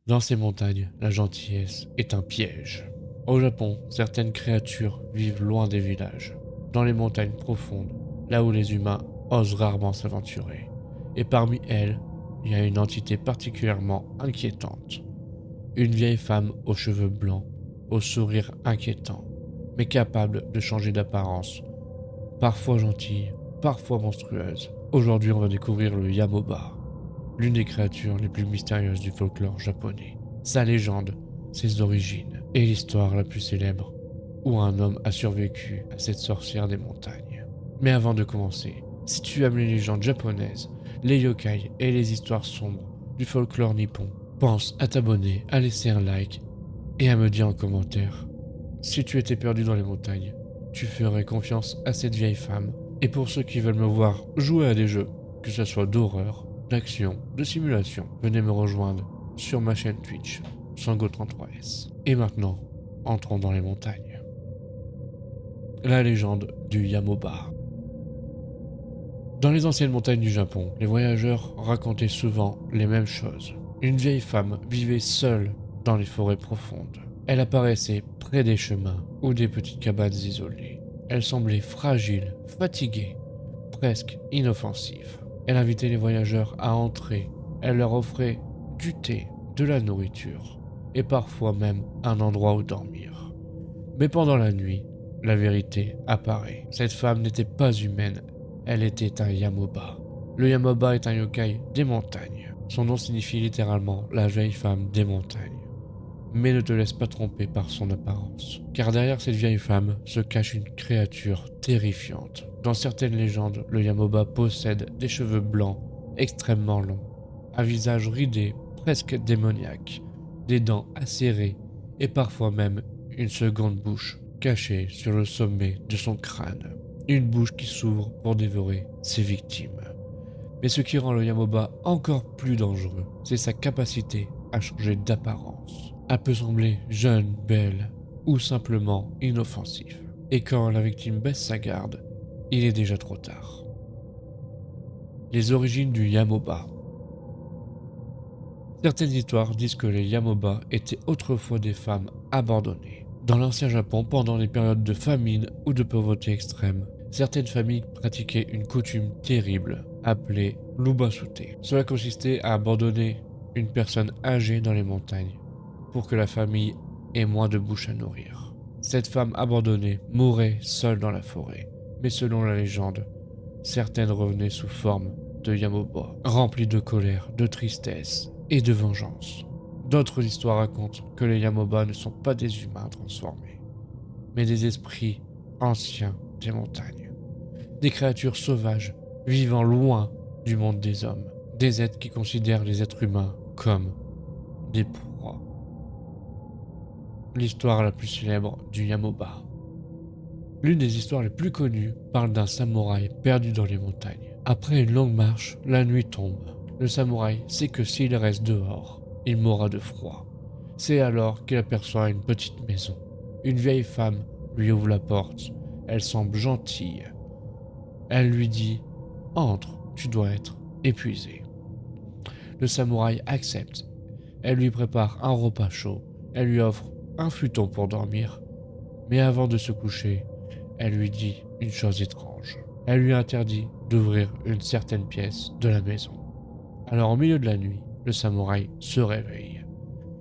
Dans ces montagnes, la gentillesse est un piège. Au Japon, certaines créatures vivent loin des villages, dans les montagnes profondes, là où les humains osent rarement s'aventurer. Et parmi elles, il y a une entité particulièrement inquiétante. Une vieille femme aux cheveux blancs, au sourire inquiétant, mais capable de changer d'apparence, parfois gentille, parfois monstrueuse. Aujourd'hui, on va découvrir le Yamoba, l'une des créatures les plus mystérieuses du folklore japonais. Sa légende, ses origines et l'histoire la plus célèbre où un homme a survécu à cette sorcière des montagnes. Mais avant de commencer, si tu aimes les légendes japonaises, les yokai et les histoires sombres du folklore nippon, pense à t'abonner, à laisser un like et à me dire en commentaire si tu étais perdu dans les montagnes, tu ferais confiance à cette vieille femme. Et pour ceux qui veulent me voir jouer à des jeux, que ce soit d'horreur, d'action, de simulation, venez me rejoindre sur ma chaîne Twitch, Sango33S. Et maintenant, entrons dans les montagnes. La légende du Yamoba. Dans les anciennes montagnes du Japon, les voyageurs racontaient souvent les mêmes choses. Une vieille femme vivait seule dans les forêts profondes. Elle apparaissait près des chemins ou des petites cabanes isolées. Elle semblait fragile, fatiguée, presque inoffensive. Elle invitait les voyageurs à entrer. Elle leur offrait du thé, de la nourriture et parfois même un endroit où dormir. Mais pendant la nuit, la vérité apparaît. Cette femme n'était pas humaine, elle était un Yamoba. Le Yamoba est un yokai des montagnes. Son nom signifie littéralement la vieille femme des montagnes. Mais ne te laisse pas tromper par son apparence, car derrière cette vieille femme se cache une créature terrifiante. Dans certaines légendes, le Yamoba possède des cheveux blancs extrêmement longs, un visage ridé, presque démoniaque, des dents acérées et parfois même une seconde bouche cachée sur le sommet de son crâne. Une bouche qui s'ouvre pour dévorer ses victimes. Mais ce qui rend le Yamoba encore plus dangereux, c'est sa capacité à changer d'apparence. Elle peut sembler jeune, belle ou simplement inoffensive. Et quand la victime baisse sa garde, il est déjà trop tard. Les origines du Yamoba. Certaines histoires disent que les Yamoba étaient autrefois des femmes abandonnées. Dans l'ancien Japon, pendant les périodes de famine ou de pauvreté extrême, certaines familles pratiquaient une coutume terrible appelée l'ubasute. Cela consistait à abandonner une personne âgée dans les montagnes pour que la famille ait moins de bouche à nourrir. Cette femme abandonnée mourait seule dans la forêt, mais selon la légende, certaines revenaient sous forme de Yamoba, remplies de colère, de tristesse et de vengeance. D'autres histoires racontent que les Yamoba ne sont pas des humains transformés, mais des esprits anciens des montagnes. Des créatures sauvages vivant loin du monde des hommes. Des êtres qui considèrent les êtres humains comme des proies. L'histoire la plus célèbre du Yamoba. L'une des histoires les plus connues parle d'un samouraï perdu dans les montagnes. Après une longue marche, la nuit tombe. Le samouraï sait que s'il reste dehors, il mourra de froid. C'est alors qu'il aperçoit une petite maison. Une vieille femme lui ouvre la porte. Elle semble gentille. Elle lui dit « Entre, tu dois être épuisé ». Le samouraï accepte. Elle lui prépare un repas chaud. Elle lui offre un futon pour dormir. Mais avant de se coucher, elle lui dit une chose étrange. Elle lui interdit d'ouvrir une certaine pièce de la maison. Alors au milieu de la nuit, le samouraï se réveille.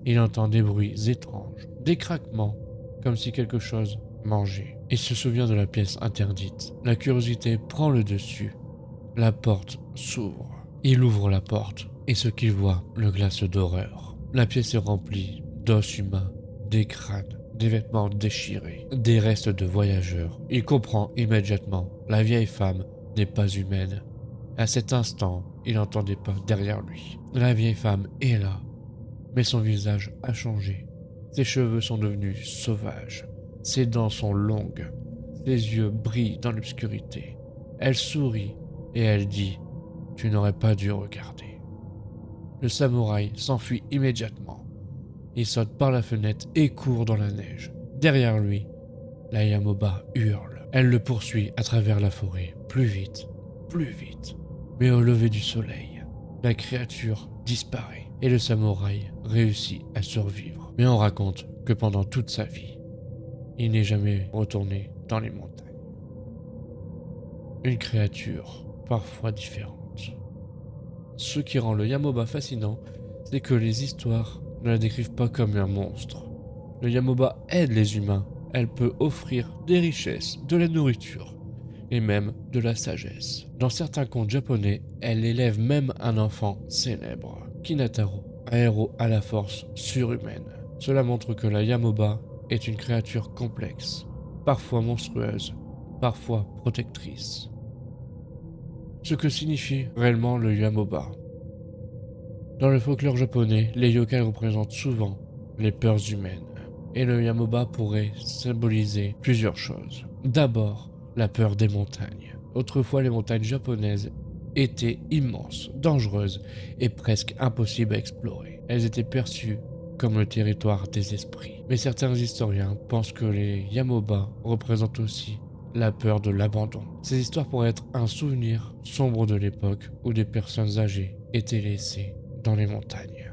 Il entend des bruits étranges, des craquements, comme si quelque chose mangeait. Il se souvient de la pièce interdite. La curiosité prend le dessus. La porte s'ouvre. Il ouvre la porte et ce qu'il voit le glace d'horreur. La pièce est remplie d'os humains, des crânes, des vêtements déchirés, des restes de voyageurs. Il comprend immédiatement, la vieille femme n'est pas humaine. À cet instant, il entend des pas derrière lui. La vieille femme est là, mais son visage a changé. Ses cheveux sont devenus sauvages. Ses dents sont longues. Ses yeux brillent dans l'obscurité. Elle sourit et elle dit « Tu n'aurais pas dû regarder ». Le samouraï s'enfuit immédiatement. Il saute par la fenêtre et court dans la neige. Derrière lui, la Yamoba hurle. Elle le poursuit à travers la forêt, plus vite, plus vite. Mais au lever du soleil, la créature disparaît. et le samouraï réussit à survivre. Mais on raconte que pendant toute sa vie, il n'est jamais retourné dans les montagnes. Une créature parfois différente. Ce qui rend le Yamoba fascinant, c'est que les histoires ne la décrivent pas comme un monstre. Le Yamoba aide les humains, elle peut offrir des richesses, de la nourriture et même de la sagesse. Dans certains contes japonais, elle élève même un enfant célèbre, Kinataro, un héros à la force surhumaine. Cela montre que la Yamoba est une créature complexe, parfois monstrueuse, parfois protectrice. Ce que signifie réellement le Yamoba. Dans le folklore japonais, les yokai représentent souvent les peurs humaines, et le Yamoba pourrait symboliser plusieurs choses. D'abord, la peur des montagnes. Autrefois, les montagnes japonaises étaient immenses, dangereuses et presque impossibles à explorer. Elles étaient perçues comme le territoire des esprits. Mais certains historiens pensent que les Yamoba représentent aussi la peur de l'abandon. Ces histoires pourraient être un souvenir sombre de l'époque où des personnes âgées étaient laissées dans les montagnes.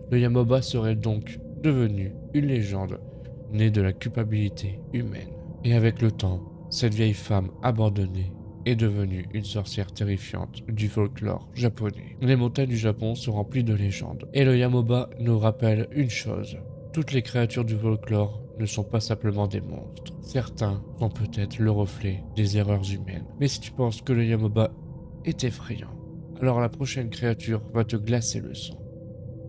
Le Yamoba serait donc devenu une légende née de la culpabilité humaine. Et avec le temps, cette vieille femme abandonnée est devenue une sorcière terrifiante du folklore japonais. Les montagnes du Japon sont remplies de légendes. Et le Yamoba nous rappelle une chose. Toutes les créatures du folklore ne sont pas simplement des monstres. Certains sont peut-être le reflet des erreurs humaines. Mais si tu penses que le Yamoba est effrayant, alors la prochaine créature va te glacer le sang.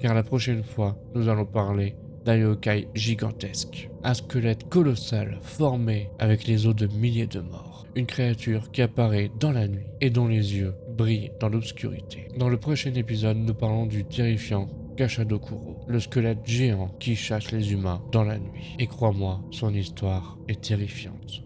Car la prochaine fois, nous allons parler d'un yokai gigantesque. Un squelette colossal formé avec les os de milliers de morts. Une créature qui apparaît dans la nuit et dont les yeux brillent dans l'obscurité. Dans le prochain épisode, nous parlons du terrifiant Kashadokuro, le squelette géant qui chasse les humains dans la nuit. Et crois-moi, son histoire est terrifiante.